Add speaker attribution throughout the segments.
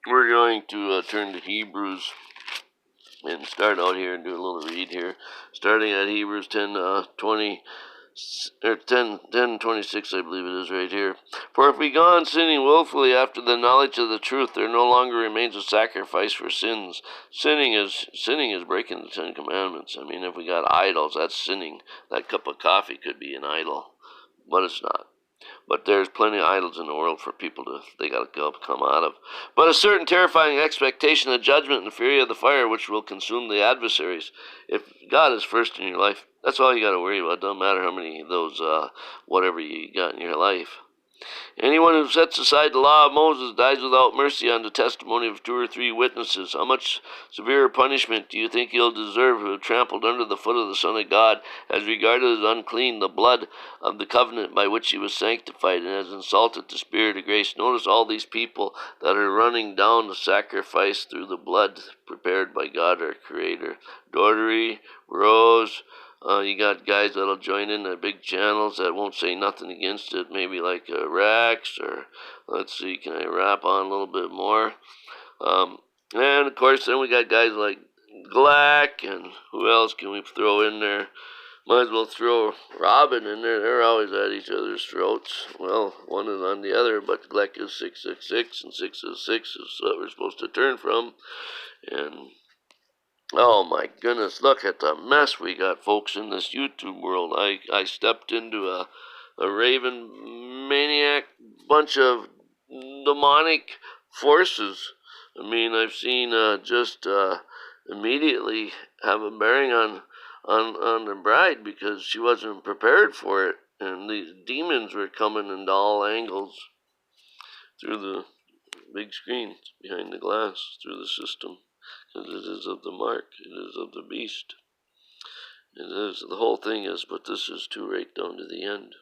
Speaker 1: We're going to turn to Hebrews and start out here and do a little read here, starting at Hebrews 10:20 or 10:26, I believe it is right here. For if we go on sinning willfully after the knowledge of the truth, there no longer remains a sacrifice for sins. Sinning is breaking the Ten Commandments. I mean, if we got idols, that's sinning. That cup of coffee could be an idol, but it's not. But there's plenty of idols in the world for people they gotta come out of. But a certain terrifying expectation of judgment and the fury of the fire which will consume the adversaries. If God is first in your life, that's all you gotta worry about. It doesn't matter how many of those, whatever you got in your life. Anyone who sets aside the law of Moses dies without mercy on the testimony of 2 or 3 witnesses. How much severer punishment do you think he'll deserve who have trampled under the foot of the Son of God, has regarded as unclean the blood of the covenant by which he was sanctified, and has insulted the Spirit of grace? Notice all these people that are running down the sacrifice through the blood prepared by God our Creator. Daughtery, Rose, you got guys that'll join in the big channels that won't say nothing against it, maybe like Rex, or let's see, can I rap on a little bit more? And of course, then we got guys like Glack, and who else can we throw in there? Might as well throw Robin in there. They're always at each other's throats. Well, one is on the other, but Gleck is 666, and 666 is what we're supposed to turn from. And oh my goodness, look at the mess we got, folks, in this YouTube world. I stepped into a raven maniac bunch of demonic forces. I mean, I've seen just immediately have a bearing on the bride because she wasn't prepared for it. And these demons were coming in all angles through the big screen behind the glass, through the system. Because it is of the mark, it is of the beast. It is, the whole thing is, but this is too right down to the end.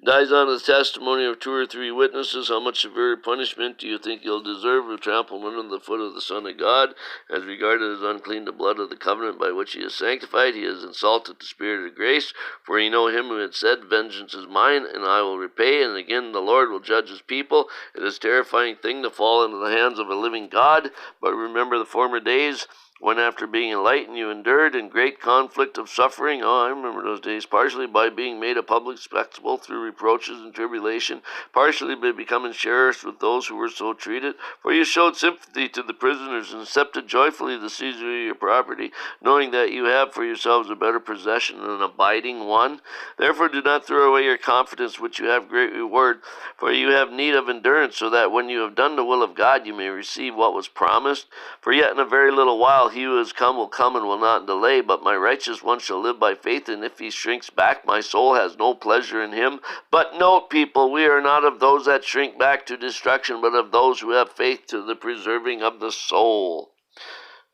Speaker 1: Dies on the testimony of 2 or 3 witnesses. How much severe punishment do you think he'll deserve who trampled under the foot of the Son of God, has regarded as unclean the blood of the covenant by which he is sanctified? He has insulted the Spirit of grace, for you know him who had said, vengeance is mine, and I will repay, and again the Lord will judge his people. It is a terrifying thing to fall into the hands of a living God, but remember the former days, when after being enlightened you endured in great conflict of suffering. Oh, I remember those days. Partially by being made a public spectacle through reproaches and tribulation, partially by becoming sharers with those who were so treated. For you showed sympathy to the prisoners and accepted joyfully the seizure of your property, knowing that you have for yourselves a better possession and an abiding one. Therefore do not throw away your confidence, which you have great reward. For you have need of endurance, so that when you have done the will of God you may receive what was promised. For yet in a very little while he who is come will come and will not delay, but my righteous one shall live by faith, and if he shrinks back, my soul has no pleasure in him. But note, people, we are not of those that shrink back to destruction, but of those who have faith to the preserving of the soul.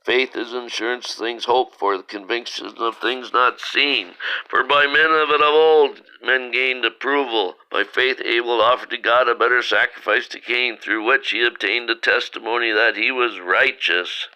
Speaker 1: Faith is insurance, things hoped for, the conviction of things not seen. For by men of it of old men gained approval. By faith Abel offered to God a better sacrifice to Cain, through which he obtained the testimony that he was righteous.